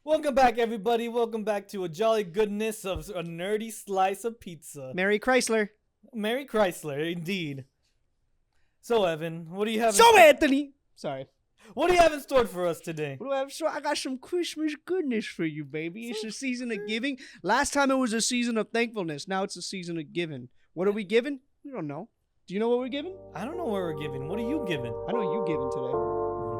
Welcome back, everybody. Welcome back to a jolly goodness of a nerdy slice of pizza. Merry Chrysler. Merry Chrysler, indeed. So, Evan, what do you have? Anthony. Sorry. What do you have in store for us today? What do I have? So I got some Christmas goodness for you, baby. It's a season of giving. Last time it was a season of thankfulness. Now it's a season of giving. What are we giving? We don't know. Do you know what we're giving? I don't know what we're giving. What are you giving? I know you giving today.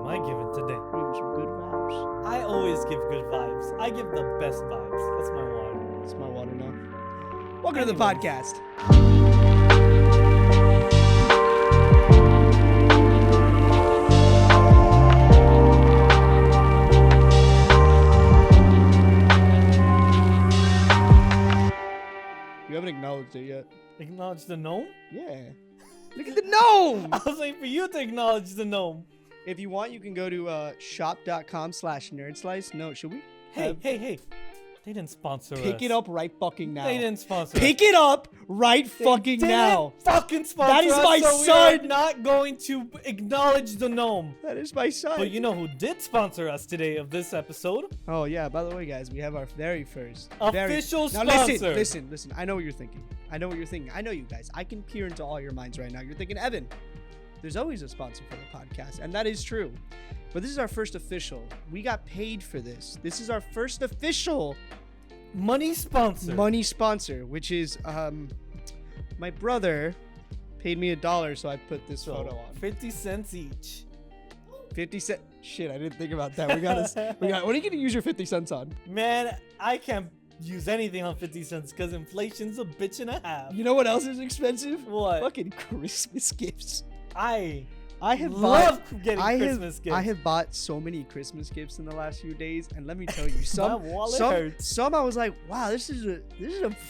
What am I giving today? We're giving some good vibes. I always give good vibes. I give the best vibes. That's my water. It's my water now. Welcome to the Anyways. podcast. You haven't acknowledged it yet. Acknowledge the gnome? Yeah. Look at the gnome! I was waiting for you to acknowledge the gnome. If you want, you can go to shop.com/nerdslice. No, should we? Hey. They didn't sponsor us. Pick it up right fucking now. They didn't sponsor us. Pick it up right They fucking didn't now. fucking sponsor That is us, my so son. We are not going to acknowledge the gnome. That is my son. But you know who did sponsor us today of this episode? Oh yeah, by the way, guys, we have our very first Official Now sponsor. listen. I know what you're thinking. I know you guys. I can peer into all your minds right now. You're thinking, Evan, there's always a sponsor for the podcast, and that is true. But this is our first official. We got paid for this. This is our first official Money sponsor. which is my brother paid me $1, so I put this So, photo on. 50 cents each. 50 cents. Shit, I didn't think about that. We got. What are you gonna use your 50 cents on? Man, I can't use anything on 50 cents because inflation's a bitch and a half. You know what else is expensive? What? Fucking Christmas gifts. I have love bought, getting Christmas gifts. I have bought so many Christmas gifts in the last few days, and let me tell you, My wallet hurts. some I was like, wow, this is a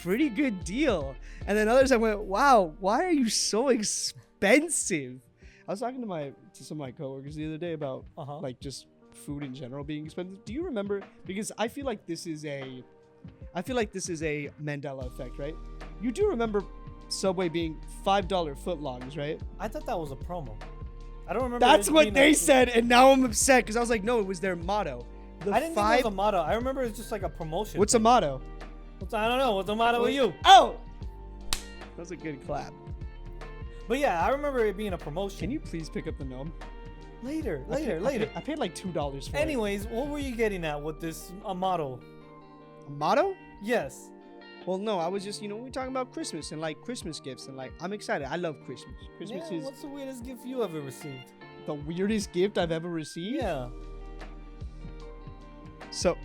pretty good deal, and then others I went, wow, why are you so expensive? I was talking to some of my coworkers the other day about like just food in general being expensive. Do you remember? Because I feel like this is a Mandela effect, right? You do remember Subway being $5 footlongs, right? I thought that was a promo. I don't remember. That's it what being they a- said, and now I'm upset because I was like, no, it was their motto. I didn't think it was a motto. I remember it was just like a promotion. What's a motto? I don't know. What's the motto with you? Oh! That was a good clap. But yeah, I remember it being a promotion. Can you please pick up the gnome? Later. I paid like $2 for it. Anyways, what were you getting at with this motto? A motto? Yes. Well, no, I was just, we talking about Christmas and like Christmas gifts and like, I'm excited. I love Christmas. Christmas Yeah, is what's the weirdest gift you ever received? the weirdest gift I've ever received. Yeah. So,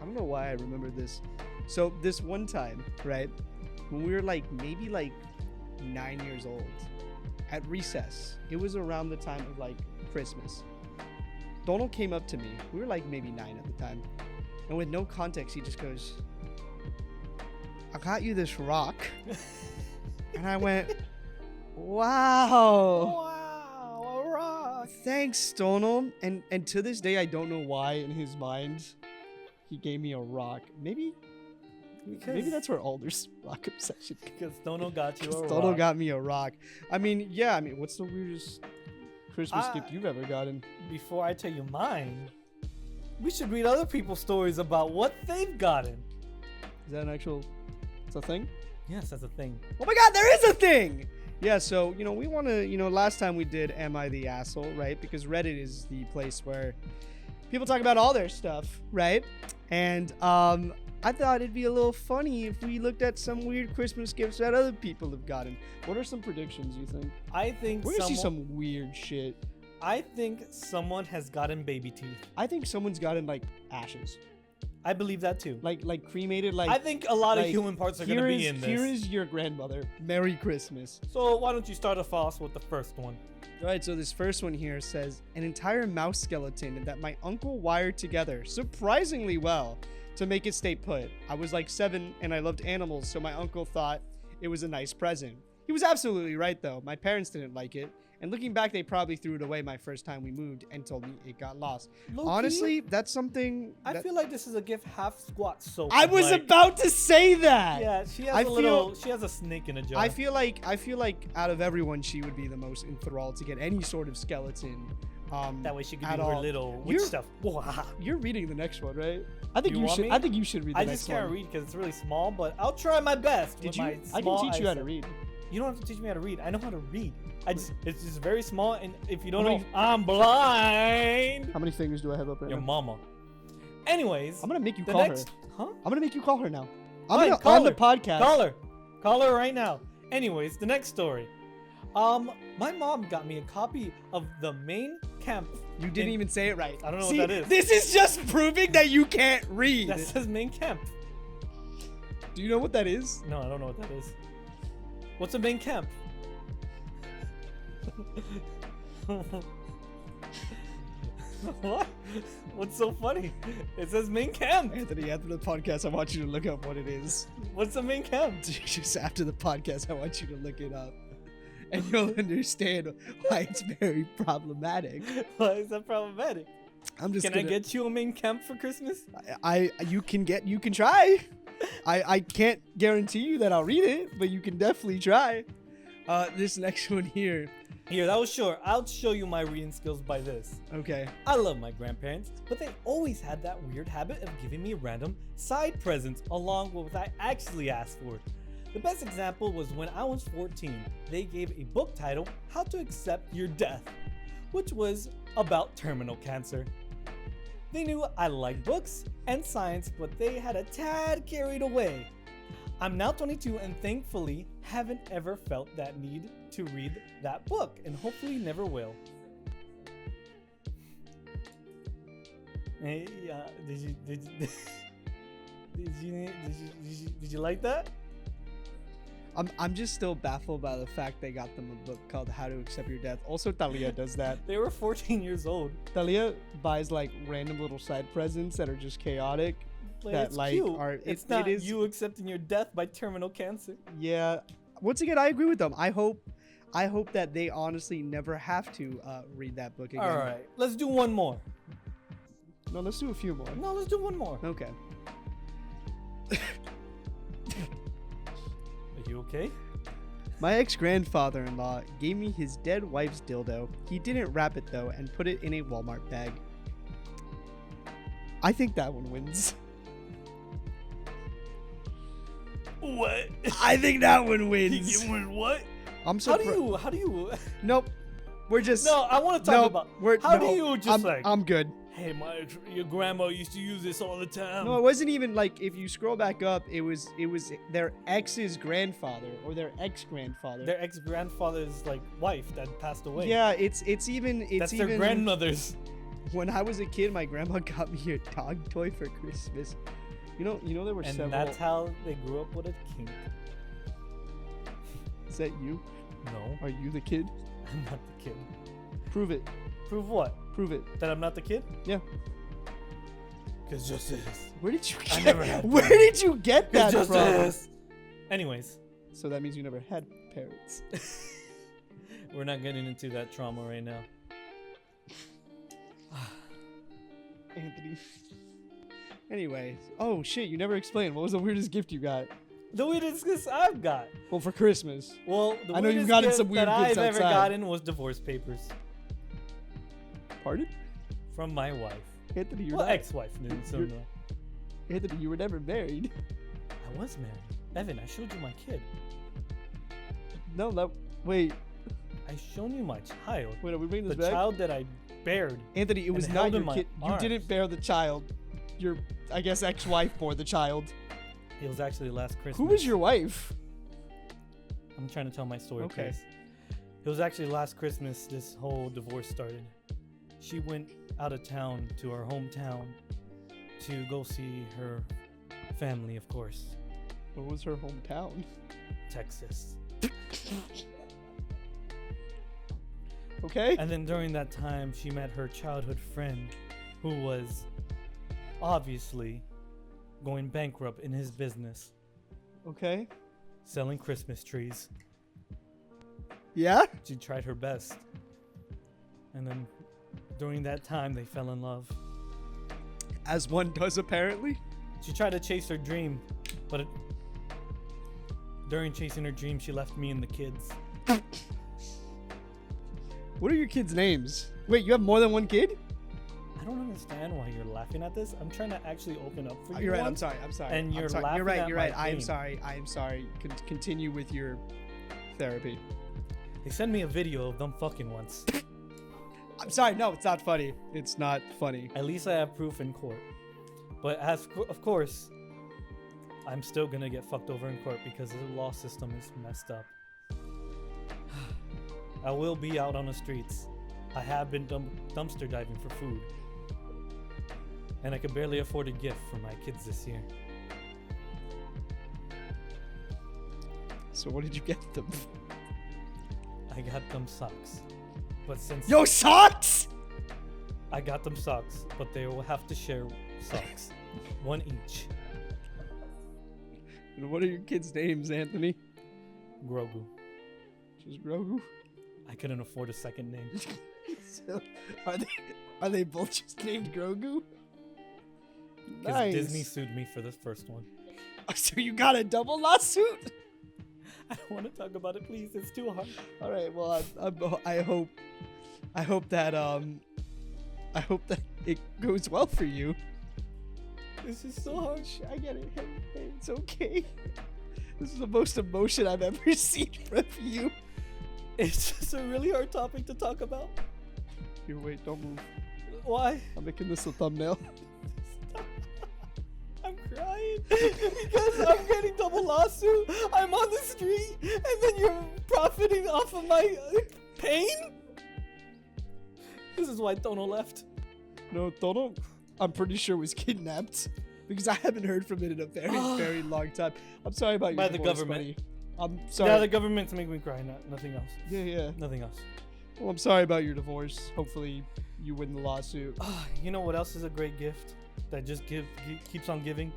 I don't know why I remember this. So, this one time, right, when we were like maybe like 9 years old, at recess, it was around the time of like Christmas. Donald came up to me. We were like maybe 9 at the time. And with no context, he just goes, I got you this rock. And I went, wow. Wow, a rock. Thanks, Donald. And to this day, I don't know why in his mind he gave me a rock. Maybe that's where Alder's rock obsession. Because Tono got you a rock. Donald got me a rock. I mean, yeah. I mean, what's the weirdest Christmas gift you've ever gotten? Before I tell you mine, we should read other people's stories about what they've gotten. Is that an actual? It's a thing? Yes, that's a thing. Oh my God, there is a thing. Yeah. So we want to. Last time we did "Am I the Asshole?" right? Because Reddit is the place where people talk about all their stuff, right? And I thought it'd be a little funny if we looked at some weird Christmas gifts that other people have gotten. What are some predictions you think? I think We're gonna see some weird shit. I think someone has gotten baby teeth. I think someone's gotten like ashes, I believe that too. like cremated. Like I think a lot of like, human parts are gonna be in this. Here is your grandmother. Merry Christmas. So why don't you start us off with the first one? All right, so this first one here says an entire mouse skeleton that my uncle wired together surprisingly well to make it stay put. I was like 7 and I loved animals, so my uncle thought it was a nice present. He was absolutely right though. My parents didn't like it. And looking back, they probably threw it away my first time we moved and told me it got lost. Low-key, Honestly, that's something. I feel like this is a gift half squat soap. I was like, about to say that. Yeah, she has she has a snake in a jar. I feel like out of everyone, she would be the most enthralled to get any sort of skeleton That way she can at do her all. little witch You're- stuff. Wow. You're reading the next one, right? I think You you want should. me? I think you should read the I next just can't one. read because it's really small, but I'll try my best. Did with you? my I can small teach you how to eyesight. read. You don't have to teach me how to read. I know how to read. It's just very small, and if you don't How know, many- I'm blind. How many fingers do I have up right Your now? mama. Anyways, I'm gonna make you the call next, her. huh? I'm gonna make you call her now. Fine, I'm call gonna on the her. podcast. Call her right now. Anyways, the next story. My mom got me a copy of the main camp. You didn't even say it right. I don't know See, what that is. This is just proving that you can't read. That says main camp. Do you know what that is? No, I don't know what that is. What's a main camp? What? What's so funny? It says main camp. Anthony, after the podcast, I want you to look up what it is. What's the main camp? Just after the podcast, I want you to look it up. And you'll understand why it's very problematic. Why is that problematic? I'm just Can I get you a main camp for Christmas? you can try. I can't guarantee you that I'll read it, but you can definitely try. This next one here. Here, that was short. I'll show you my reading skills by this. Okay. I love my grandparents, but they always had that weird habit of giving me random side presents along with what I actually asked for. The best example was when I was 14. They gave a book titled How to Accept Your Death, which was about terminal cancer. They knew I liked books and science, but they had a tad carried away. I'm now 22 and thankfully haven't ever felt that need to read that book and hopefully never will. Hey, did you like that? I'm just still baffled by the fact they got them a book called How to Accept Your Death. Also, Talia does that. They were 14 years old. Talia buys like random little side presents that are just chaotic. Like, That, it's like, cute. are- It's it not is- you accepting your death by terminal cancer. Yeah. Once again, I agree with them. I hope that they honestly never have to read that book again. All right, let's do one more. No, let's do a few more. No, let's do one more. Okay. Are you okay? My ex-grandfather-in-law gave me his dead wife's dildo. He didn't wrap it though and put it in a Walmart bag. I think that one wins. What? I think that one wins. You win what? I'm so How do you? Nope. We're just No, I want to talk about how do you just I'm good. Hey, your grandma used to use this all the time. No, it wasn't even like if you scroll back up, it was their ex's grandfather or their ex-grandfather. Their ex-grandfather's like wife that passed away. Yeah, it's That's even their grandmother's. when I was a kid, my grandma got me a dog toy for Christmas. You know there were And several. that's how they grew up with a kink. Is that you? No, Are you the kid? I'm not the kid. Prove it. Prove what? Prove it. That I'm not the kid? Yeah. Cause just is. Where did you I get? never had Where parents. did you get that Just from? is. Anyways, So that means you never had parents. we're not getting into that trauma right now. Anthony. Anyway, oh shit, you never explained. What was the weirdest gift you got? The weirdest gift I've got. Well, for Christmas. Well, the I know you've weirdest gotten gift some weird that gifts I've ever outside. gotten was divorce papers Pardon? from my wife. Anthony, you're Well, not. ex-wife. So you're- no. Anthony, you were never married. I was married. Evan, I showed you my kid. No, that. Wait, I shown you my child. wait, are we bringing The this back? child that I bared. Anthony, it was and not held in your my kid. You arms. didn't bear the child. Your, I guess, ex-wife bore the child. It was actually last Christmas. Who was your wife? I'm trying to tell my story, Okay. please. It was actually last Christmas this whole divorce started. She went out of town to our hometown to go see her family, of course, What was her hometown? Texas. Okay. And then during that time, she met her childhood friend who was obviously going bankrupt in his business, Okay. selling Christmas trees. Yeah. She tried her best. And then during that time, they fell in love. As one does, apparently. She tried to chase her dream, but during chasing her dream, she left me and the kids. What are your kids' names? Wait, you have more than one kid? I don't understand why you're laughing at this. I'm trying to actually open up for you. You're right. once, I'm sorry. And you're laughing You're right. at You're right. my I am pain. sorry. I am sorry. Continue with your therapy. They sent me a video of them fucking once. I'm sorry. No, it's not funny. It's not funny. At least I have proof in court. But of course, I'm still gonna get fucked over in court because the law system is messed up. I will be out on the streets. I have been dumpster diving for food. And I could barely afford a gift for my kids this year. So what did you get them? I got them socks. But since Yo, socks! I got them socks, but they will have to share socks. One each. And what are your kids' names, Anthony? Grogu. Just Grogu? I couldn't afford a second name. So, are they both just named Grogu? Because Nice. Disney sued me for this first one. So you got a double lawsuit? I don't want to talk about it, please. It's too hard. All right. Well, I hope that it goes well for you. This is so hard. I get it. Hey, it's okay. This is the most emotion I've ever seen from you. It's just a really hard topic to talk about. Here, wait, don't move. Why? I'm making this a thumbnail. I'm crying because I'm getting double lawsuit. I'm on the street, and then you're profiting off of my pain. This is why Tono left. No, Tono, I'm pretty sure was kidnapped because I haven't heard from it in a very, very long time. I'm sorry about your By the divorce, government. buddy. I'm sorry. Yeah, the government's making me cry. Nothing else. Yeah. Nothing else. Well, I'm sorry about your divorce. Hopefully, you win the lawsuit. You know what else is a great gift that just keeps on giving,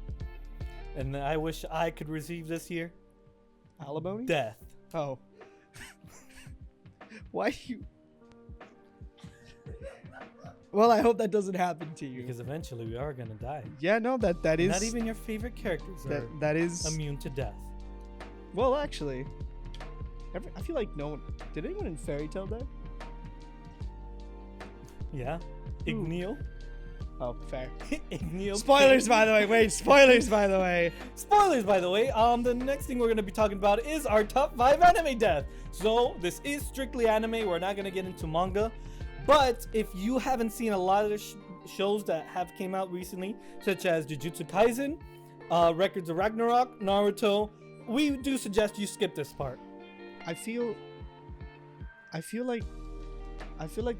and I wish I could receive this year? Alimony? Death. Oh. Why you? Well, I hope that doesn't happen to you. Because eventually we are gonna die. Yeah, no, that is Not even your favorite characters are that is immune to death. Well, actually, I feel like no one did. Anyone in Fairy Tale die? Yeah. Who? Igneo. Oh, fair. Igneo. Spoilers, King. by the way. Wait, spoilers, by the way. Spoilers, by the way. The next thing we're gonna be talking about is our top 5 anime death. So this is strictly anime. We're not gonna get into manga. But if you haven't seen a lot of the shows that have came out recently, such as Jujutsu Kaisen, Records of Ragnarok, Naruto, we do suggest you skip this part. I feel like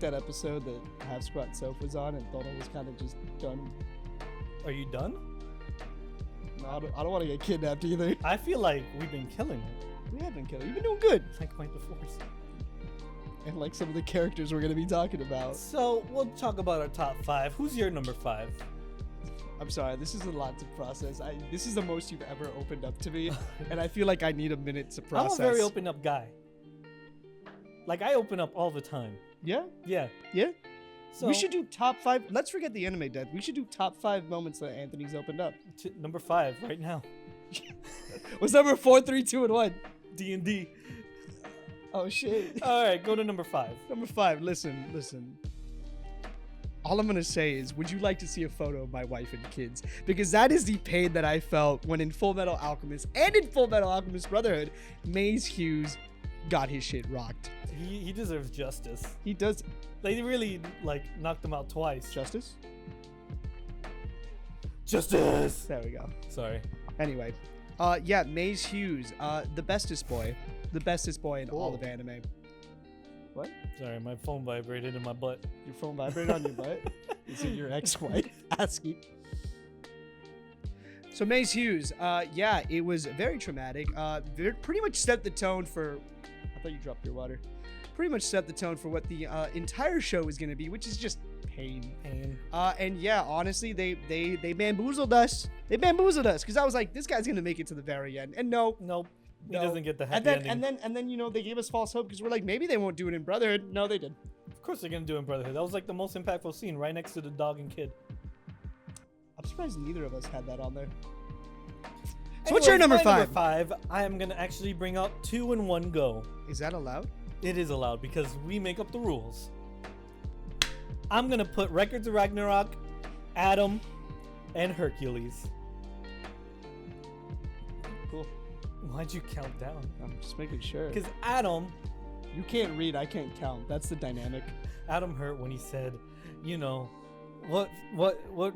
that episode that Half Squat Self was on and Tono was kind of just done. Are you done? No, I don't want to get kidnapped either. I feel like we've been killing it. We have been killing. You've been doing good. Like Might the Force. And like some of the characters we're gonna be talking about. So we'll talk about our top 5. Who's your number 5? I'm sorry, this is a lot to process. This is the most you've ever opened up to me, and I feel like I need a minute to process. I'm a very open up guy. Like I open up all the time. Yeah? Yeah. Yeah? So We should do top 5. Let's forget the anime death. We should do top 5 moments that Anthony's opened up. Number 5 right now. What's number 4, 3, 2, and 1? D&D. Oh shit. All right, go to number 5. Number 5. Listen. All I'm gonna say is, would you like to see a photo of my wife and kids? Because that is the pain that I felt when in Full Metal Alchemist and in Full Metal Alchemist Brotherhood, Maze Hughes got his shit rocked. He deserves justice. He does. They really like knocked him out twice. Justice? Justice. There we go. Sorry. Anyway, yeah, Maze Hughes, the bestest boy in all of anime. What? Sorry, my phone vibrated in my butt. Your phone vibrated on your butt? Is it your ex-wife asking? So Maze Hughes, yeah, it was very traumatic. Pretty much set the tone for. I thought you dropped your water. Pretty much set the tone for what the entire show is going to be, which is just pain. And yeah, honestly, they bamboozled us. They bamboozled us because I was like, this guy's going to make it to the very end, and nope. He doesn't get the happy ending. And then you know they gave us false hope because we're like, maybe they won't do it in Brotherhood. No, they did. Of course they're gonna do it in Brotherhood. That was like the most impactful scene, right next to the dog and kid. I'm surprised neither of us had that on there. So what's your number my 5? Number 5, I am gonna actually bring out 2 in one go. Is that allowed? It is allowed because we make up the rules. I'm gonna put Records of Ragnarok, Adam, and Hercules. Cool. Why'd you count down? I'm just making sure. Because Adam You can't read, I can't count. That's the dynamic. Adam hurt when he said, you know, what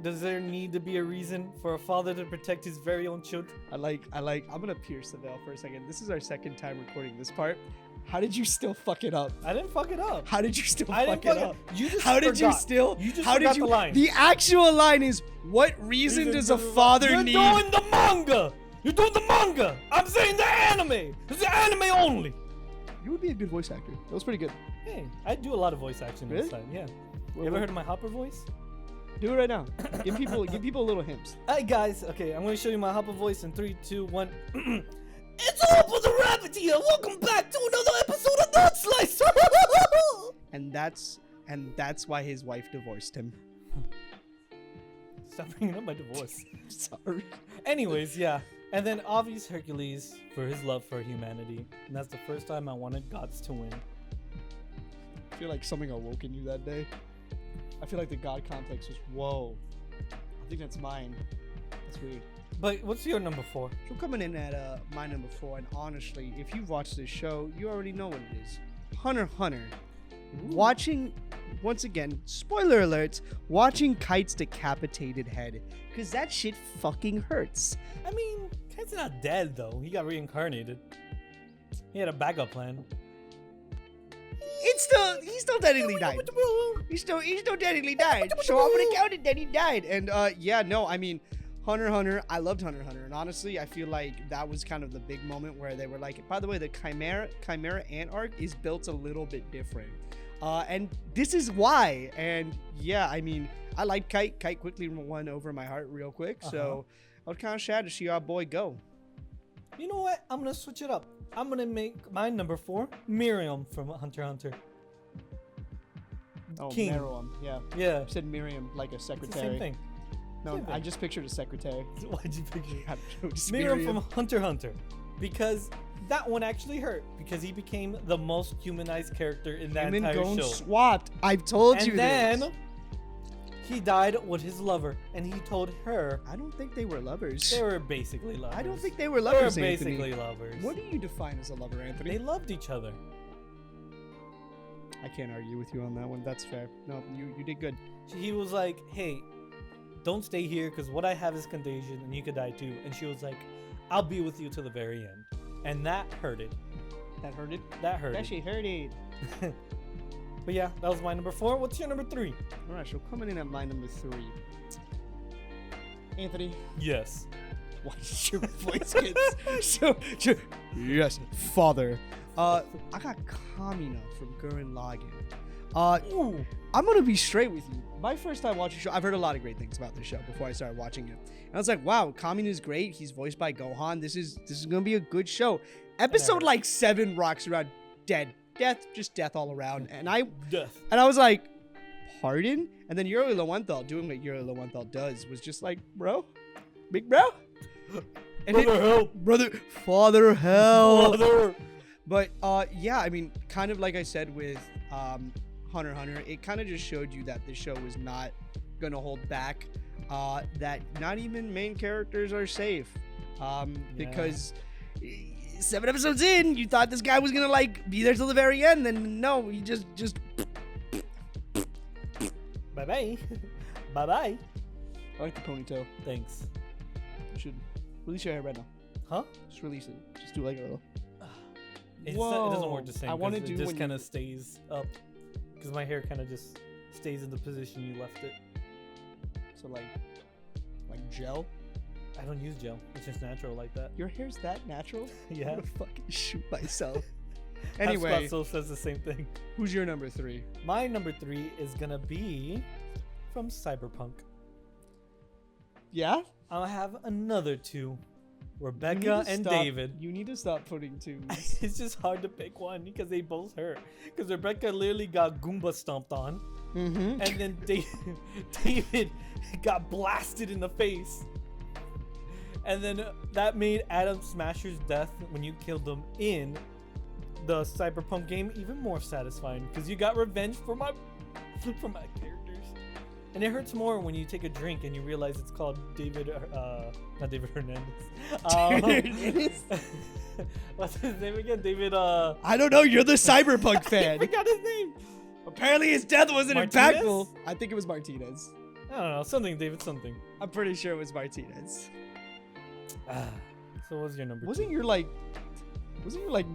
does there need to be a reason for a father to protect his very own children? I'm gonna pierce the veil for a second. This is our second time recording this part. How did you still fuck it up? I didn't fuck it up. How did you still I fuck didn't it up? You just How did you forgot. still? You just how forgot did you? the line. The actual line is, what reason does a father need? You're doing the manga. You're doing the manga. I'm saying the anime. It's the anime only. You would be a good voice actor. That was pretty good. Hey, I do a lot of voice action Really? inside. Yeah. You ever heard of my Hopper voice? Do it right now. Give people a little hints. Hi guys. Okay, I'm gonna show you my Hopper voice in 3, 2, 1. It's Hopper the Rabbit here. Welcome back to another episode of Nut Slice. And that's why his wife divorced him. Stop bringing up my divorce. Sorry. Anyways, yeah. And then obvious Hercules for his love for humanity. And that's the first time I wanted gods to win. I feel like something awoke in you that day. I feel like the God complex was, whoa. I think that's mine. That's weird. But what's your number 4? So coming in at my number 4, and honestly, if you've watched this show, you already know what it is. Hunter x Hunter. Ooh. Watching, once again, spoiler alerts, watching Kite's decapitated head. Because that shit fucking hurts. I mean, Kite's not dead though. He got reincarnated. He had a backup plan. He still technically died. He still technically died. So I'm gonna count it that he died. And yeah, no, I mean, Hunter x Hunter, I loved Hunter x Hunter, and honestly, I feel like that was kind of the big moment where they were like, by the way, the Chimera Ant arc is built a little bit different. And this is why. And yeah, I mean, I like Kite. Kite quickly won over my heart real quick. So I was kind of sad to see our boy go. You know what? I'm gonna switch it up. I'm gonna make my number 4 Miriam from Hunter x Hunter. Oh, King. Meruem, yeah. Yeah. You said Miriam like a It's the secretary. same thing. No, Same I thing. just pictured a secretary. Why'd you pick it? I don't know, just Miriam from Hunter x Hunter. Because that one actually hurt. Because he became the most humanized character in that Human entire gone show. swapped. I've told you And then this. he died with his lover, and he told her I don't think they were lovers. they were basically lovers. I don't think they were they were lovers, Anthony. basically lovers. What do you define as a lover, Anthony? They loved each other. I can't argue with you on that one. That's fair. No, you did good. He was like, "Hey, don't stay here, because what I have is contagion, and you could die too." And she was like, "I'll be with you to the very end," and that hurted. That hurted. That hurted. That shit hurted. But yeah, that was my number 4. What's your number 3? All right, so coming in at my number 3, Anthony. Yes. Why did your voice get so? Yes, father. I got Kamina from Gurren Lagann. Ooh. I'm gonna be straight with you. My first time watching the show, I've heard a lot of great things about this show before I started watching it, and I was like, "Wow, Kamina is great. He's voiced by Gohan. This is gonna be a good show." Episode like 7 rocks around, just death all around, and I was like, "Pardon?" And then Yuri Lowenthal doing what Yuri Lowenthal does was just like, "Bro, big bro." And Brother, help. Brother, father, help. Father. But yeah, I mean, kind of like I said with Hunter x Hunter, it kind of just showed you that this show was not gonna hold back. That not even main characters are safe. Because 7 episodes in, you thought this guy was gonna like be there till the very end. Then no, he just. Bye bye. Bye bye. I like the ponytail. Thanks. You should release your hair right now. Huh? Just release it. Just do like a little. It doesn't work the Whoa. same. I wanna 'cause do it just when kind you- of stays up. Because my hair kind of just stays in the position you left it. So like gel. I don't use gel. It's just natural like that. Your hair's that natural? Yeah. I'm gonna fucking shoot myself. Anyway. Anyway, Scott says the same thing. who's your number 3? My number 3 is going to be from Cyberpunk. Yeah? I'll have another 2. You Rebecca need to and stop- David. You need to stop putting 2s. It's just hard to pick one because they both hurt. Because Rebecca literally got Goomba stomped on. Mm-hmm. And then David got blasted in the face. And then that made Adam Smasher's death when you killed him in the Cyberpunk game even more satisfying because you got revenge for my characters. And it hurts more when you take a drink and you realize it's called not David Hernandez. What's his name again? David. I don't know. You're the Cyberpunk fan. I forgot his name. Apparently, his death wasn't Martinez? impactful. I think it was Martinez. I don't know. Something, David. Something. I'm pretty sure it was Martinez. So what's your number? Wasn't your like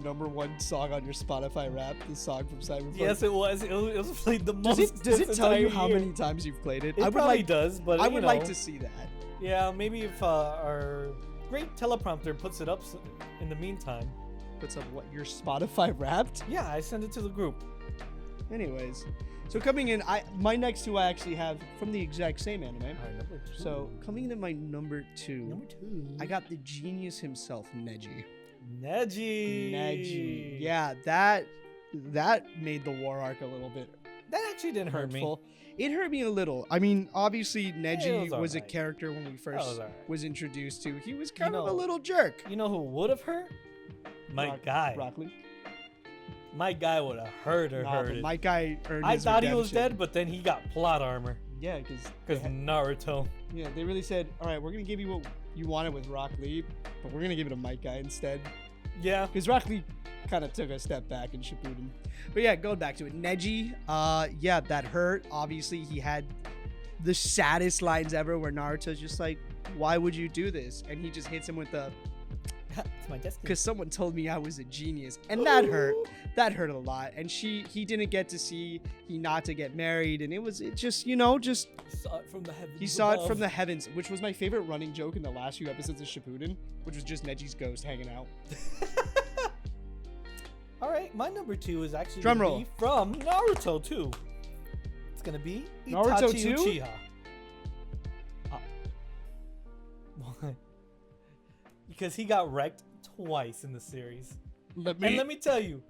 number one song on your Spotify rap the song from Cyberpunk? Yes, it was. It was played the most. Does it tell you entire how year. many times you've played it? It probably does, but I you would know, like to see that. Yeah, maybe if our great teleprompter puts it up in the meantime. Puts up what your Spotify Wrapped. Yeah, I sent it to the group. Anyways, so coming in, my next two I actually have from the exact same anime. All right, number two. So coming in at my number two, Number two. I got the genius himself, Neji. Neji. Yeah, that made the war arc a little bit That actually didn't hurt me. hurtful. It hurt me a little. I mean, obviously it Neji was was a alright. character when we first was alright. was introduced to. He was kind of a know- little jerk. You know who would have hurt? My guy. Broccoli. My guy would have hurt or Nah, hurt but it. my guy earned I his thought he was redemption. dead, but then he got plot armor. Yeah, Because Naruto. yeah, they really said, all right, we're gonna give you what you wanted with Rock Lee, but we're gonna give it to Mike Guy instead. Yeah. Because Rock Lee kind of took a step back in Shippuden. But yeah, going back to it, Neji, yeah, that hurt. Obviously, he had the saddest lines ever where Naruto's just like, why would you do this? And he just hits him with the, It's my destiny. because someone told me I was a genius. And that hurt. That hurt a lot. And he didn't get to see Hinata get married. And it just, He saw it from the heavens. he saw it above. from the heavens, which was my favorite running joke in the last few episodes of Shippuden, which was just Neji's ghost hanging out. All right, my number two is actually Drum gonna roll. be from Naruto 2. It's gonna be Naruto Itachi 2? Uchiha. Why? Because he got wrecked twice in the series. And let me tell you,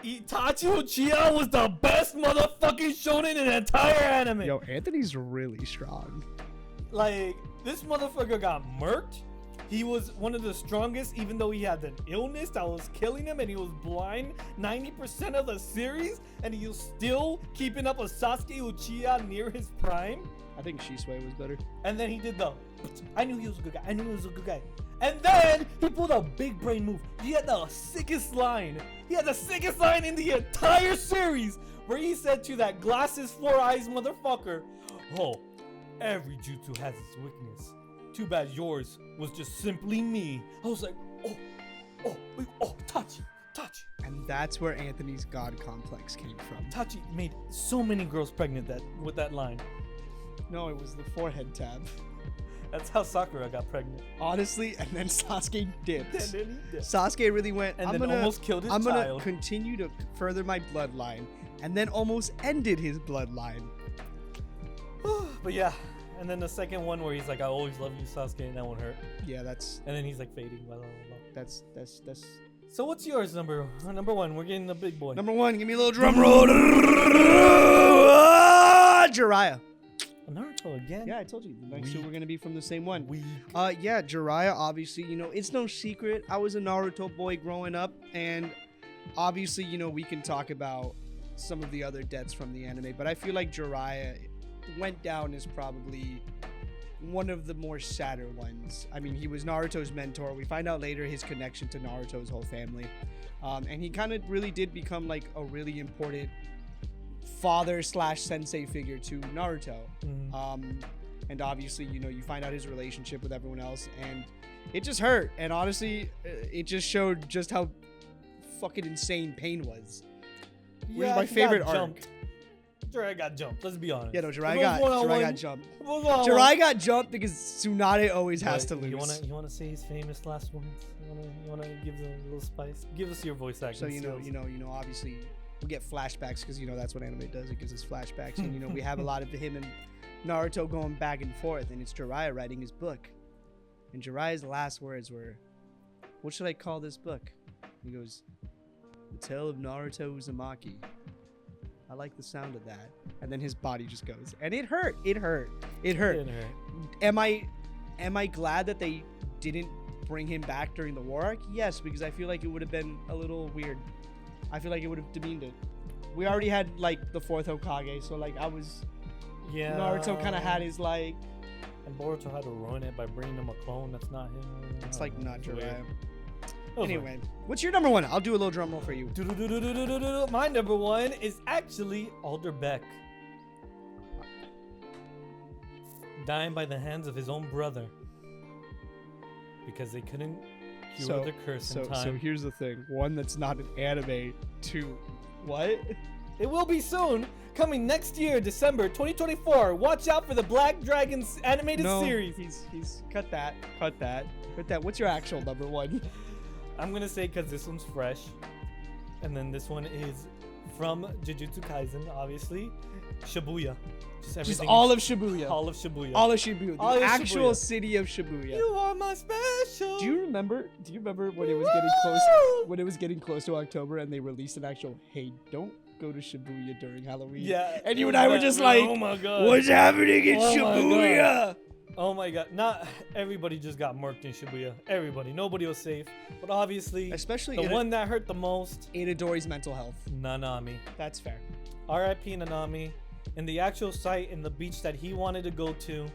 Itachi Uchiha was the best motherfucking shonen in the entire anime. Yo, Anthony's really strong. Like, this motherfucker got murked. He was one of the strongest, even though he had an illness that was killing him, and he was blind 90% of the series, and he was still keeping up with Sasuke Uchiha near his prime. I think Shisui was better. And then he did the, I knew he was a good guy. I knew he was a good guy. And then he pulled a big brain move. He had the sickest line. He had the sickest line in the entire series, where he said to that glasses, 4 eyes motherfucker, "Oh, every jutsu has its weakness. Too bad yours was just simply me." I was like, Tachi. And that's where Anthony's god complex came from. Tachi made so many girls pregnant with that line. No, it was the forehead tab. That's how Sakura got pregnant. Honestly, and then Sasuke dipped. And then he did. Sasuke really went, And I'm then gonna, almost killed his I'm gonna child. continue to further my bloodline, and then almost ended his bloodline. But yeah, and then the second one where he's like, "I always love you, Sasuke," and that one hurt. Yeah, that's And then he's like fading. Blah, blah, blah, blah. that's So what's yours, number one? We're getting the big boy. number one. Give me a little drum roll. Jiraiya. Naruto again. Yeah, I told you the next two were gonna be from the same one. We. Yeah, Jiraiya, obviously, it's no secret. I was a Naruto boy growing up, and obviously, we can talk about some of the other deaths from the anime, but I feel like Jiraiya went down as probably one of the more sadder ones. I mean, he was Naruto's mentor. We find out later his connection to Naruto's whole family. And he kind of really did become like a really important father/sensei figure to Naruto. And obviously, you find out his relationship with everyone else, and it just hurt. And honestly, it just showed just how fucking insane pain was. Yeah, my he favorite got arc. jumped. Jiraiya got jumped. Let's be honest. Yeah, no, If Jiraiya it was one-on-one, got jumped. if it was one-on-one- Jiraiya got jumped because Tsunade always has to But lose. You wanna say his famous last words? You wanna give them a little spice? Give us your voice acting. So skills. obviously we get flashbacks because that's what anime does. It gives us flashbacks, and we have a lot of him and Naruto going back and forth, and it's Jiraiya writing his book. And Jiraiya's last words were, "What should I call this book?" He goes, "The Tale of Naruto Uzumaki." I like the sound of that. And then his body just goes, and it hurt. It hurt. Didn't hurt. Am I glad that they didn't bring him back during the war arc? Yes, because I feel like it would have been a little weird I feel like it would have demeaned it. We already had like the fourth Hokage, so like I was. Yeah. Naruto kind of had his like. And Boruto had to ruin it by bringing him a clone that's not him. It's like not weird. Jiraiya. Oh, Anyway, what's your number one? I'll do a little drum roll for you. My number one is actually Alder Beck. Dying by the hands of his own brother. Because they couldn't cure the curse in time. So here's the thing. One, that's not an anime. Two, what? It will be soon. Coming next year, December 2024. Watch out for the Black Dragons animated series. He's cut that. What's your actual number one? I'm gonna say because this one's fresh, and then this one is from Jujutsu Kaisen, obviously. Shibuya. Just all of Shibuya. All of Shibuya. All of Shibuya. All The of actual Shibuya. city of Shibuya. You are my special. Do you remember when it was getting close? When it was getting close to October, and they released an actual, hey, don't go to Shibuya during Halloween. Yeah. And you and I were just like, oh my god, what's happening in Oh my Shibuya? oh my god. Not everybody just got murked in Shibuya. Everybody. Nobody was safe. But obviously, Especially the one that hurt the most, Itadori's mental health. Nanami. That's fair. R.I.P. Nanami. In the actual site, in the beach that he wanted to go to,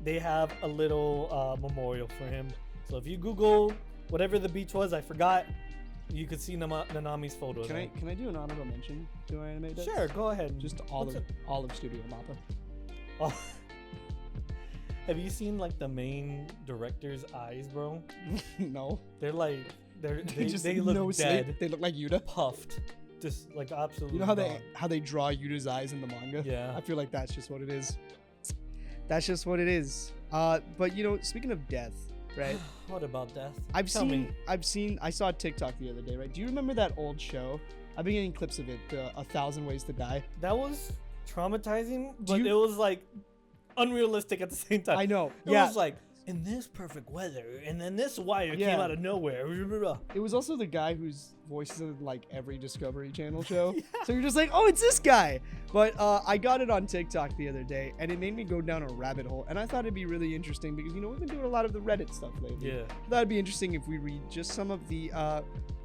they have a little memorial for him. So if you Google whatever the beach was, I forgot, you could see Nanami's photo. Can I do an honorable mention to our anime deaths? Sure, go ahead. Just all of Studio Mappa. Oh. Have you seen like the main director's eyes, bro? No. They're like they just look no dead, sleep. They look like Yuta. puffed, just like absolutely. You know gone. how they draw Yuta's eyes in the manga? Yeah. I feel like that's just what it is. That's just what it is. But you know, speaking of death, right? What about death? I saw a TikTok the other day, right? Do you remember that old show? I've been getting clips of it, the 1,000 Ways to Die. That was traumatizing, but you- it was like unrealistic at the same time. I know. It was like in this perfect weather, and then this wire Yeah. came out of nowhere. It was also the guy whose voice is in like every Discovery Channel show. Yeah. So you're just like, oh, it's this guy. But I got it on TikTok the other day, and it made me go down a rabbit hole. And I thought it'd be really interesting because, you know, we've been doing a lot of the Reddit stuff lately. Yeah. I thought it'd be interesting if we read just some of the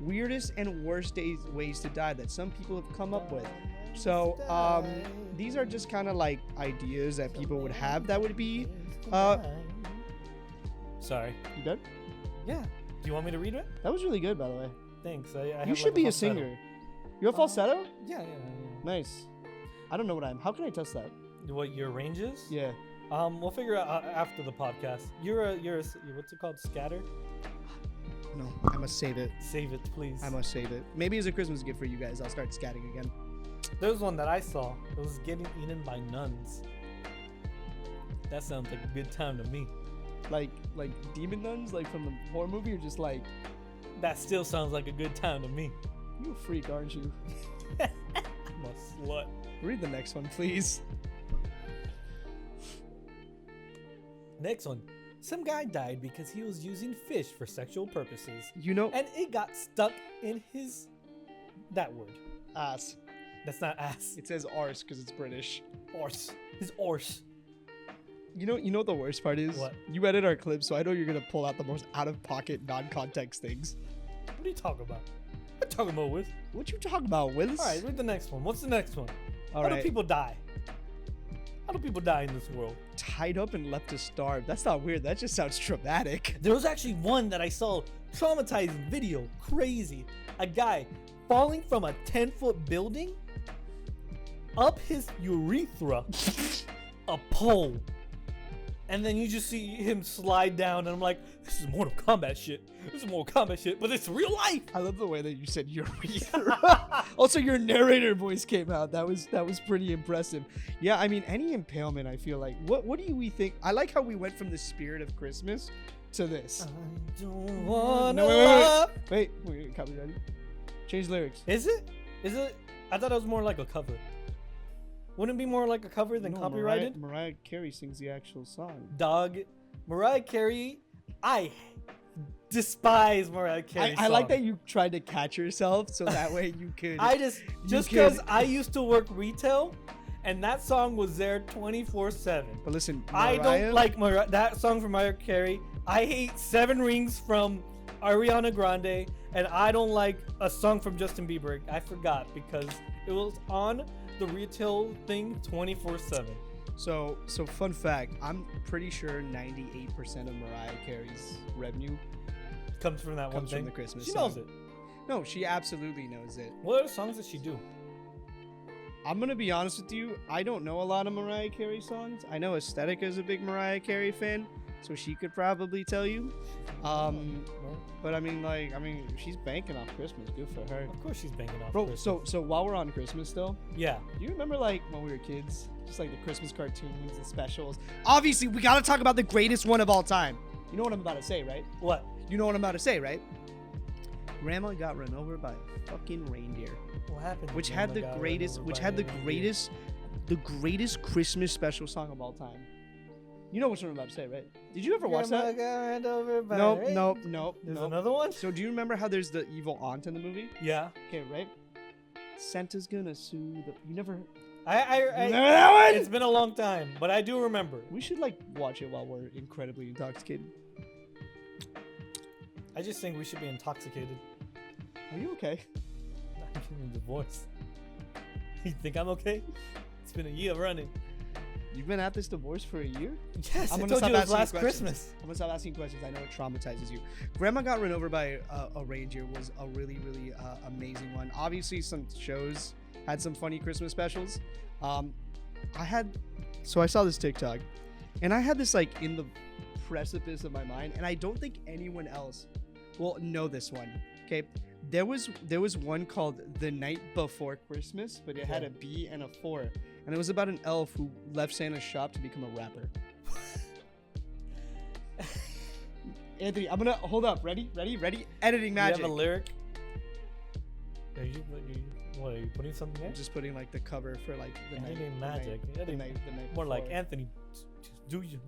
weirdest and worst ways to die that some people have come up with. So these are just kind of like ideas that people would have that would be... Sorry. You done? Yeah. Do you want me to read it? That was really good, by the way. Thanks. I have You should like be a falsetto. singer. You have falsetto? Yeah. Nice. I don't know what I'm. How can I test that? What your range is? Yeah. We'll figure out after the podcast. You're a what's it called? Scatter? No, I must save it. Save it, please. I must save it. Maybe as a Christmas gift for you guys, I'll start scatting again. There was one that I saw. It was getting eaten by nuns. That sounds like a good time to me. Like demon nuns, like from the horror movie, or just like That still sounds like a good time to me. you a freak, aren't you? I'm a slut. Read the next one, please. Next one. Some guy died because he was using fish for sexual purposes. You know, And it got stuck in his... That word. ass. That's not ass. It says arse because it's British. Orse. His orse. You know what the worst part is? What? You edit our clips, so I know you're gonna pull out the most out-of-pocket, non-context things. What are you talking about? What are you talking about, Wiz? What you talking about, Willis? Alright, read the next one. What's the next one? All How right. do people die? How do people die in this world? Tied up and left to starve. That's not weird. That just sounds traumatic. There was actually one that I saw, traumatizing video, crazy. A guy falling from a 10-foot building up his urethra, a pole. And then you just see him slide down, and I'm like, this is Mortal Kombat shit. This is Mortal Kombat shit, but it's real life. I love the way that you said urethra. Also, your narrator voice came out. That was pretty impressive. Yeah, I mean, any impalement, I feel like. What do we think? I like how we went from the spirit of Christmas to this. I don't wanna No, love. wait, copyrighted. Change lyrics. Is it? I thought it was more like a cover. Wouldn't it be more like a cover than No, copyrighted? Mariah Carey sings the actual song. Dog, Mariah Carey, I despise Mariah Carey. I like that you tried to catch yourself so that way you could. I just could- because I used to work retail, and that song was there 24/7. But listen, I Mariah, don't like that song from Mariah Carey. I hate Seven Rings from Ariana Grande, and I don't like a song from Justin Bieber. I forgot because it was on the retail thing 24/7. So fun fact, I'm pretty sure 98% of Mariah Carey's revenue Comes from that one comes thing. from the Christmas She song. knows it. No, she absolutely knows it. What other songs does she do? I'm gonna be honest with you, I don't know a lot of Mariah Carey songs. I know Aesthetic is a big Mariah Carey fan, so she could probably tell you. But I mean, she's banking off Christmas. Good for her. Of course she's banking off Bro, Christmas. so while we're on Christmas still, Yeah. do you remember like when we were kids, just like the Christmas cartoons and specials? Obviously, we gotta talk about the greatest one of all time. You know what I'm about to say, right? What? You know what I'm about to say, right? Grandma got run over by a fucking reindeer, What happened? which had the greatest Christmas special song of all time. You know what I'm about to say, right? Did you ever watch that? Nope. There's another one? So do you remember how there's the evil aunt in the movie? Yeah. Okay, right? Santa's gonna sue the. You never. I Remember that one? It's been a long time, but I do remember. We should like watch it while we're incredibly intoxicated. I just think we should be intoxicated. Are you okay? I'm getting divorced. You think I'm okay? It's been a year running. You've been at this divorce for a year? Yes, I'm I gonna told stop you it was asking last questions. Christmas. I'm gonna stop asking questions. I know it traumatizes you. Grandma Got Run Over by a Reindeer was a really, really amazing one. Obviously, some shows had some funny Christmas specials. I saw this TikTok, and I had this like in the precipice of my mind, and I don't think anyone else will know this one. Okay, there was one called The Night Before Christmas, but it had a B and a 4, and it was about an elf who left Santa's shop to become a rapper. Anthony, I'm gonna hold up. Ready? Editing magic. You have a lyric? What, are you putting something there? I'm just putting like the cover for like the night. Editing magic. The night More like before. Anthony, do you?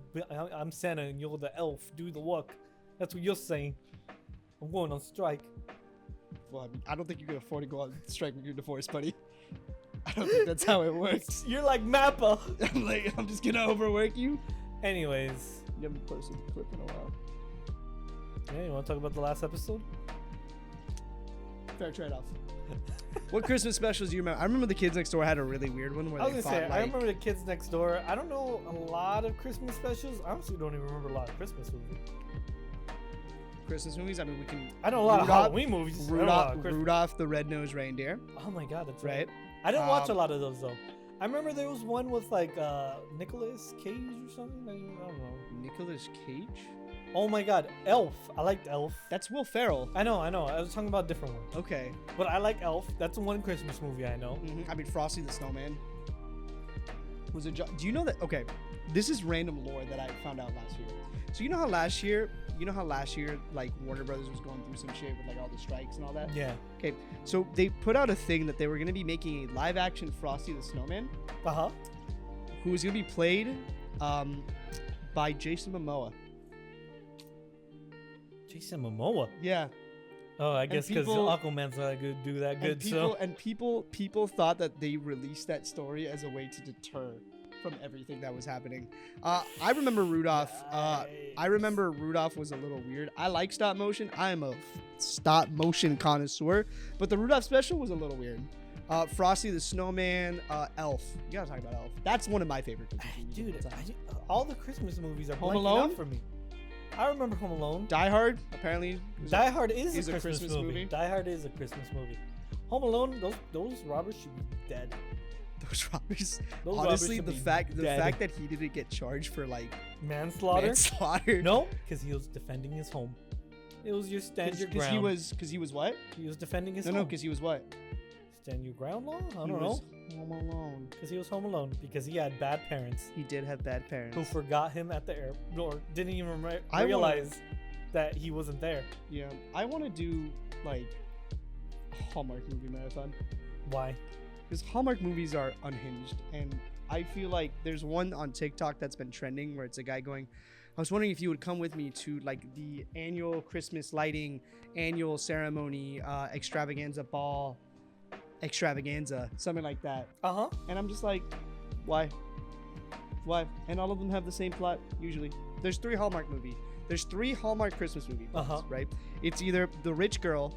I'm Santa and you're the elf. Do the work. That's what you're saying. I'm going on strike. Well, I mean, I don't think you can afford to go on strike when you're divorced, buddy. I don't think that's how it works. You're like Mappa. I'm just gonna overwork you. Anyways. You haven't posted the clip in a while. Yeah, you want to talk about the last episode? Fair trade-off. What Christmas specials do you remember? I remember the Kids Next Door had a really weird one where I was they gonna say, fought, I remember the Kids Next Door. I don't know a lot of Christmas specials. I honestly don't even remember a lot of Christmas movies. Christmas movies. I mean, we can. I know a lot of Halloween movies. I don't know a lot of Christmas- Rudolph the Red-Nosed Reindeer. Oh my god, that's Right. I didn't watch a lot of those though. I remember there was one with like Nicolas Cage or something. I don't know. Nicolas Cage. Oh my god, Elf. I liked Elf. That's Will Ferrell. I know. I was talking about a different one. Okay. But I like Elf. That's one Christmas movie I know. I mean, Frosty the Snowman. Was it? Do you know that? Okay, this is random lore that I found out last year. So you know how last year, like Warner Brothers was going through some shit with like all the strikes and all that. Yeah. Okay, so they put out a thing that they were gonna be making a live-action Frosty the Snowman, who was gonna be played by Jason Momoa. Jason Momoa. Yeah. Oh, I guess because people- Aquaman's not good, do that good. People thought that they released that story as a way to deter from everything that was happening. I remember Rudolph. I remember Rudolph was a little weird. I like stop motion. I am a stop motion connoisseur, but the Rudolph special was a little weird. Frosty the Snowman, Elf. You gotta talk about Elf. That's one of my favorite Christmas movies. Dude, all the Christmas movies are Home blanking Alone? out for me. I remember Home Alone. Die Hard, apparently. Die Hard is is a Christmas movie. Die Hard is a Christmas movie. Home Alone, those robbers should be dead. Those robbers. Those Honestly, robbers the should be fact dead. that he didn't get charged for like Manslaughter. No, No, because he was defending his home. It was your stand your ground. because he was what? He was defending his No, home. because he was what? Stand your ground law? I He don't know. was Home Alone. Because he was home alone. Because he had bad parents He did have bad parents. who forgot him at the airport or didn't even I realize that he wasn't there. Yeah, I want to do like a Hallmark movie marathon Why? because Hallmark movies are unhinged, and I feel like there's one on TikTok that's been trending where it's a guy going, I was wondering if you would come with me to like the annual Christmas lighting, annual ceremony, extravaganza ball, extravaganza, something like that. And I'm just like, why? And all of them have the same plot usually. There's 3 Hallmark movies. there's 3 Hallmark Christmas movie plots, Uh-huh. right? It's either the rich girl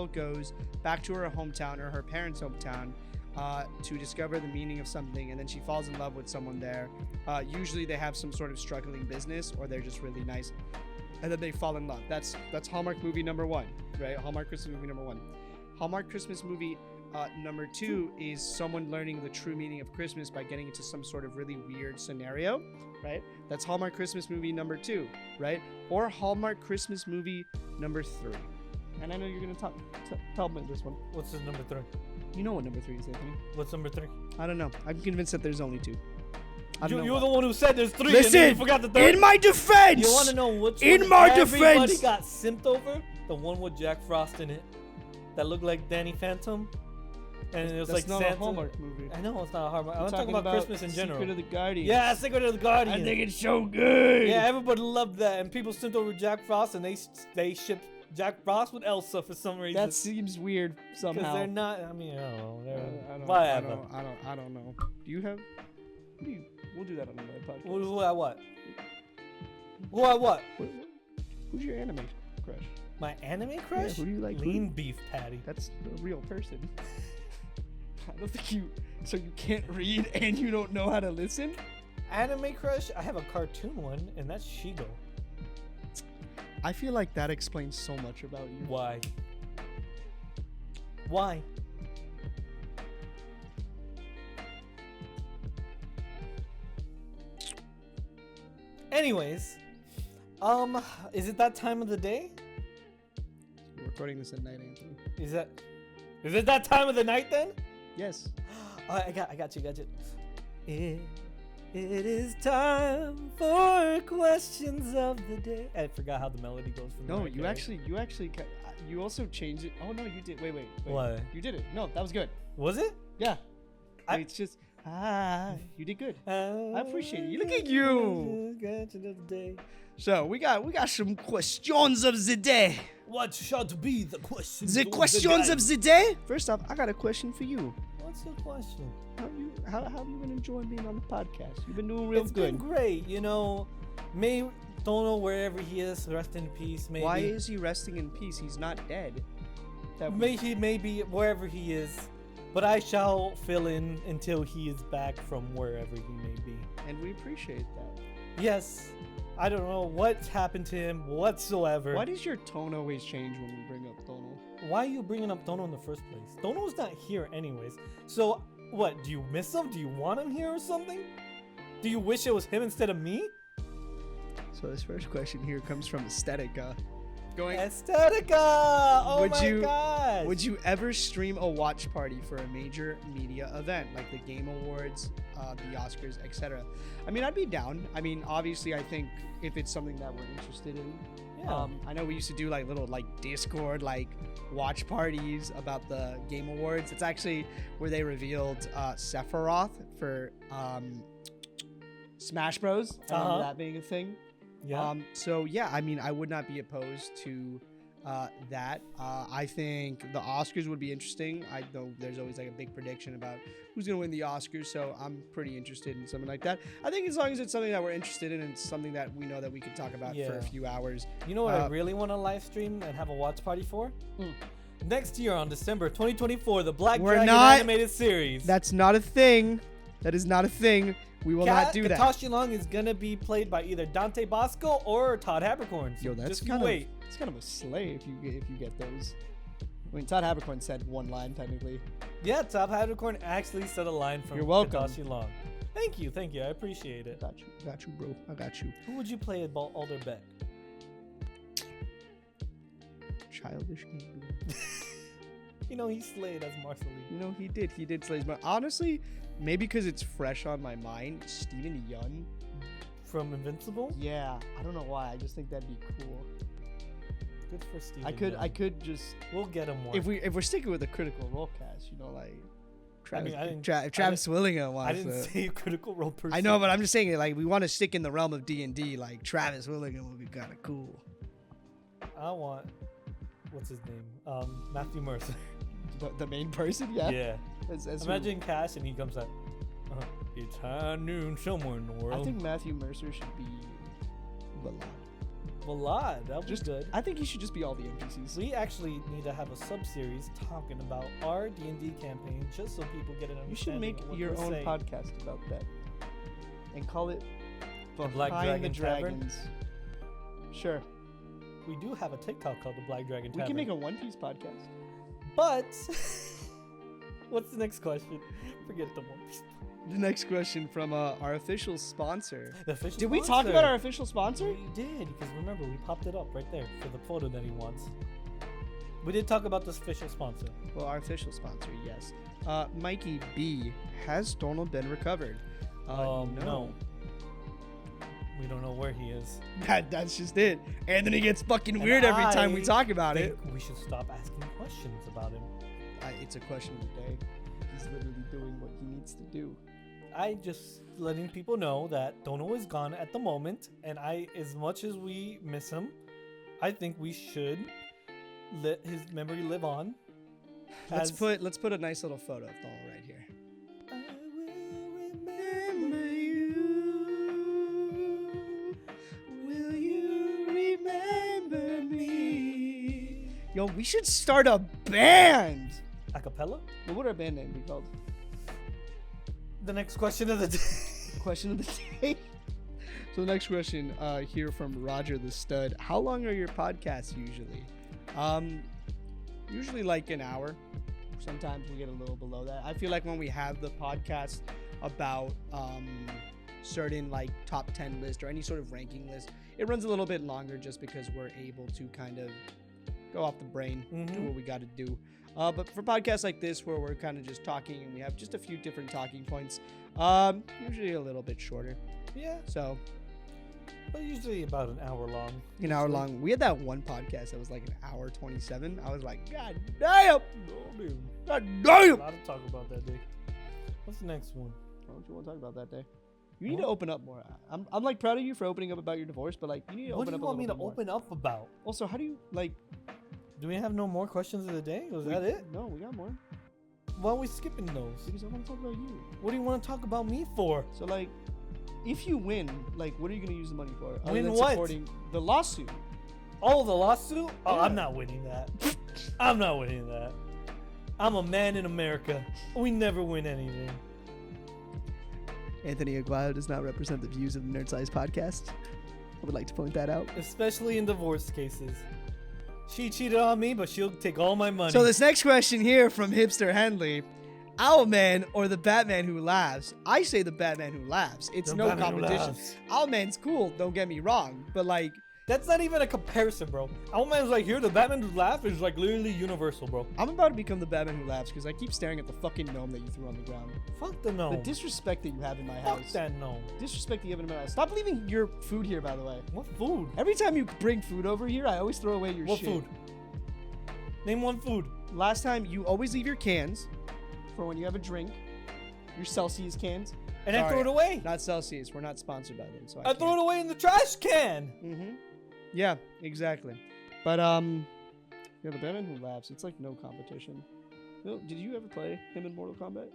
goes back to her hometown or her parents' hometown to discover the meaning of something, and then she falls in love with someone there. Usually they have some sort of struggling business, or they're just really nice, and then they fall in love. That's Hallmark movie number 1, right? Hallmark Christmas movie number 1. Hallmark Christmas movie number 2 is someone learning the true meaning of Christmas by getting into some sort of really weird scenario, right? That's Hallmark Christmas movie number 2, right? Or Hallmark Christmas movie number 3. And I know you're gonna tell me this one. What's the number 3? You know what number 3 is, Anthony? What's number 3? I don't know. I'm convinced that there's only 2. You're the one who said there's 3. Listen, and then you forgot the third. in my defense. You want to know which in one my everybody defense got simped over? The one with Jack Frost in it, that looked like Danny Phantom, and it was That's like not Santa. a Hallmark movie. I know it's not a Hallmark. I'm We're talking about Christmas in general. Secret of the Guardian. Yeah, Secret of the Guardian. I think it's so good. Yeah, everybody loved that, and people simped over Jack Frost, and they shipped Jack Frost with Elsa for some reason. That seems weird somehow. Because they're not. I mean, I don't know. They're, I whatever. don't know. Do you have? We'll do that on another podcast. Who I what? Who I what? Who's your anime crush? My anime crush? who do you like? Lean beef patty. That's a real person. I don't think you. So you can't read and you don't know how to listen? Anime crush? I have a cartoon one, and that's Shigo. I feel like that explains so much about you. Why? Why? Anyways, is it that time of the day? We're recording this at night, Anthony. Is it that time of the night then? Yes. I got you. It is time for questions of the day. I forgot how the melody goes from No, Mariah you Carey. actually, you also changed it. Oh no, you did. Wait. What? You did it. No, that was good. Was it? Yeah. It's just you did good. I appreciate it. Look at you. Question of the day. So we got some questions of the day. What should be the questions? The questions of the day. First off, I got a question for you. What's the question? How have you been enjoying being on the podcast? You've been doing real good. It's been great. You know, may Tono wherever he is, rest in peace. Maybe. Why is he resting in peace? He's not dead. He may be wherever he is, but I shall fill in until he is back from wherever he may be. And we appreciate that. Yes. I don't know what's happened to him whatsoever. Why does your tone always change when we bring up Tono? Why are you bringing up Tono in the first place? Tono's not here anyways. So, what? Do you miss him? Do you want him here or something? Do you wish it was him instead of me? So this first question here comes from Aesthetica. Aesthetica! Oh my god! Would you ever stream a watch party for a major media event like the Game Awards, the Oscars, etc.? I mean, I'd be down. I mean, obviously, I think if it's something that we're interested in. Yeah. I know we used to do like little like Discord like watch parties about the Game Awards. It's actually where they revealed Sephiroth for Smash Bros. I remember that being a thing. Yeah. So yeah, I mean, I would not be opposed to that. I think the Oscars would be interesting. I know there's always like a big prediction about who's gonna win the Oscars, so I'm pretty interested in something like that. I think as long as it's something that we're interested in and something that we know that we can talk about for a few hours. You know what I really want to live stream and have a watch party for? Next year on December 2024, the Black Dragon animated series. That's not a thing. That is not a thing. We will not do that. Katashi Long is gonna be played by either Dante Bosco or Todd Habercorn. So Yo, that's just kind wait. It's kind of a slay if you get those. I mean, Todd Habercorn said one line technically. Yeah, Todd Habercorn actually said a line from You're welcome. Katashi Long. Thank you. I appreciate it. Got you, bro. I got you. Who would you play at Alder Beck? Childish game. You know, he slayed as Marceline. You know, he did slay. But honestly, maybe because it's fresh on my mind, Steven Yeun. From Invincible? Yeah, I don't know why. I just think that'd be cool. Good for Steven. I could just. We'll get him one. If we're sticking with the Critical Role cast, you know, like. Travis, I mean, Travis Willingham wants I didn't say Critical Role person. I know, but I'm just saying it. Like, we want to stick in the realm of D&D. Like, Travis Willingham would be kind of cool. I want. What's his name? Matthew Mercer. The main person, yeah. Yeah. Imagine Cash and he comes out. It's high noon somewhere in the world. I think Matthew Mercer should be Balad. A lot. That was good. I think he should just be all the NPCs. We actually need to have a sub-series talking about our D&D campaign, just so people get an understanding. You should make of what your we're own saying. podcast about that, and call it Black Behind the Dragon Tavern? Dragons. Sure. We do have a TikTok called the Black Dragon We Tavern. can make a One Piece podcast. But what's the next question? Forget the One Piece. The next question from our official sponsor. The official Did we talk sponsor. about our official sponsor? We did, because remember, we popped it up right there for the photo that he wants. We did talk about this official sponsor. Well, our official sponsor, yes. Mikey B. Has Tono been recovered? No. We don't know where he is. That's just it. Anthony gets fucking And weird every time I we talk about it. think we should stop asking questions about him. It's a question of the day. He's literally doing what he needs to do. I just letting people know that Tono is gone at the moment, and as much as we miss him, I think we should let his memory live on. Let's put a nice little photo of Tono right here. I will remember you. Will you remember me? Yo, we should start a band. Acapella? What would our band name be called? The next question of the day. Question of the day. So the next question here from Roger the Stud. How long are your podcasts usually? Usually like an hour. Sometimes we get a little below that. I feel like when we have the podcast about certain like top 10 list or any sort of ranking list, it runs a little bit longer just because we're able to kind of go off the brain, do what we got to do. But for podcasts like this, where we're kind of just talking and we have just a few different talking points, usually a little bit shorter. Yeah, So but usually about an hour long. an hour long. We had that one podcast that was like an hour 27. I was like, God damn! God A damn! lot to talk about that day. What's the next one? Why don't you want to talk about that day? You need to open up more. I'm like proud of you for opening up about your divorce, but like you need to What open do up you a want me to little bit open up about? more. Also, how do you like? Do we have no more questions of the day? Was that it? No, we got more. Why are we skipping those? Because I want to talk about you. What do you want to talk about me for? So like, if you win, like, what are you gonna use the money for? Other Win than what? Supporting the lawsuit. Oh, the lawsuit? Oh, Yeah. I'm not winning that. I'm not winning that. I'm a man in America. We never win anything. Anthony Aguayo does not represent the views of the Nerd Size podcast. I would like to point that out. Especially in divorce cases. She cheated on me, but she'll take all my money. So this next question here from Hipster Henley. Owlman or the Batman who laughs? I say the Batman who laughs. It's The no Batman who competition. laughs. Owlman's cool, don't get me wrong. But like, That's not even a comparison, bro. Owlman's like here, the Batman who laughs is like literally universal, bro. I'm about to become the Batman who laughs because I keep staring at the fucking gnome that you threw on the ground. Fuck the gnome. The disrespect that you have in my Fuck house. that gnome. Disrespect that you have in my house. Stop leaving your food here, by the way. What food? Every time you bring food over here, I always throw away your What shit. food? Name one food. Last time, you always leave your cans for when you have a drink. Your Celsius cans. And I Sorry, throw it away. Not Celsius. We're not sponsored by them, so I throw it away in the trash can. Mm-hmm. Yeah, exactly. But yeah, the Batman who laughs. It's like no competition. No, did you ever play him in Mortal Kombat?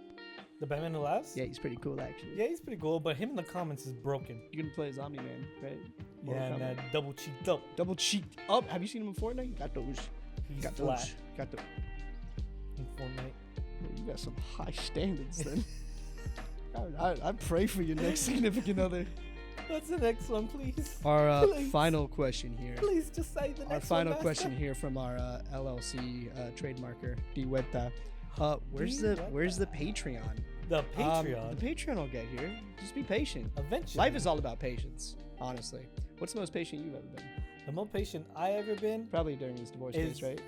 The Batman who laughs? Yeah, he's pretty cool actually. Yeah, he's pretty cool, but him in the comments is broken. You're gonna play Zombie Man, right? Yeah, Mortal and Kombat. that double cheeked up. Double cheek up. Have you seen him in Fortnite? Got those. He's Got flat those. Got the. in Fortnite. You got some high standards then. I pray for your next significant other. What's the next one, please? Our Please. final question here. Please just say the next one. Our final Master. question here from our LLC trademarker, Diweta. Where's the Patreon? The Patreon. The Patreon will get here. Just be patient. Eventually. Life is all about patience, honestly. What's the most patient you've ever been? The most patient I ever been Probably during this divorce is case, right?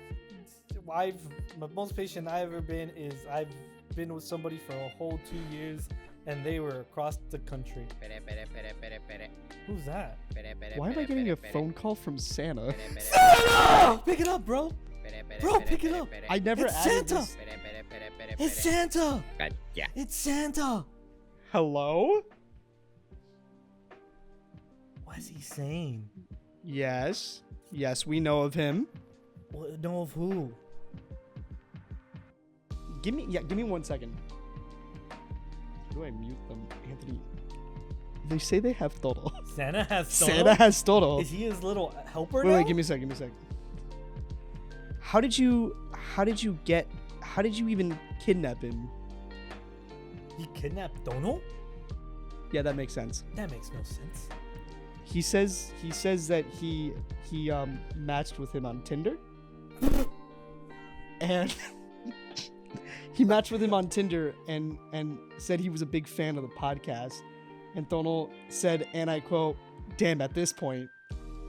the most patient I ever been is I've been with somebody for a whole 2 years, and they were across the country. Who's that? Why am I getting a phone call from Santa? Santa! Pick it up, bro. Bro, pick it up. I never It's added Santa. this. It's Santa. Yeah. It's Santa. Hello? What's he saying? Yes. Yes, we know of him. Know of who? Give me 1 second. How do I mute them, Anthony? They say they have Tono. Santa has Tono? Santa has Tono. Is he his little helper Wait, now? wait, give me a second. How did you even kidnap him? He kidnapped Tono? Yeah, that makes sense. That makes no sense. He says that he matched with him on Tinder. And he matched with him on Tinder and said he was a big fan of the podcast. And Tono said, and I quote, "Damn, at this point."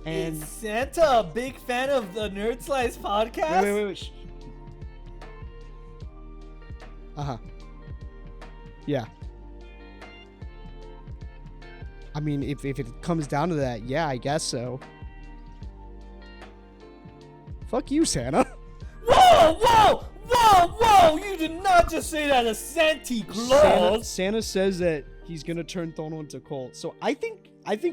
And is Santa a big fan of the Nerd Slice podcast? wait. Shh. Yeah. I mean, if it comes down to that, yeah, I guess so. Fuck you, Santa. Whoa! You did not just say that to Santa Claus. Santa says that he's gonna turn Tono into Cole. So I think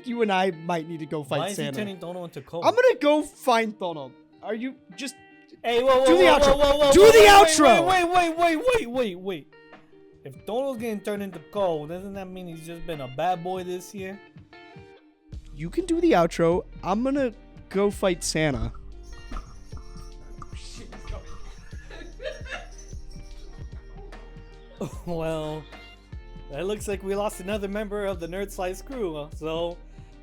you and I might need to go fight Why is Santa. he turning Tono into Cole? I'm gonna go find Tono. Are you just? Hey, whoa, Do the outro. whoa, Do the outro. Wait. If Tono's getting turned into Cole, doesn't that mean he's just been a bad boy this year? You can do the outro. I'm gonna go fight Santa. Well, it looks like we lost another member of the Nerd Slice crew, so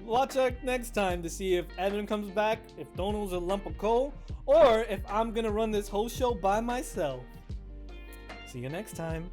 watch out next time to see if Evan comes back, if Tono's a lump of coal, or if I'm gonna run this whole show by myself. See you next time.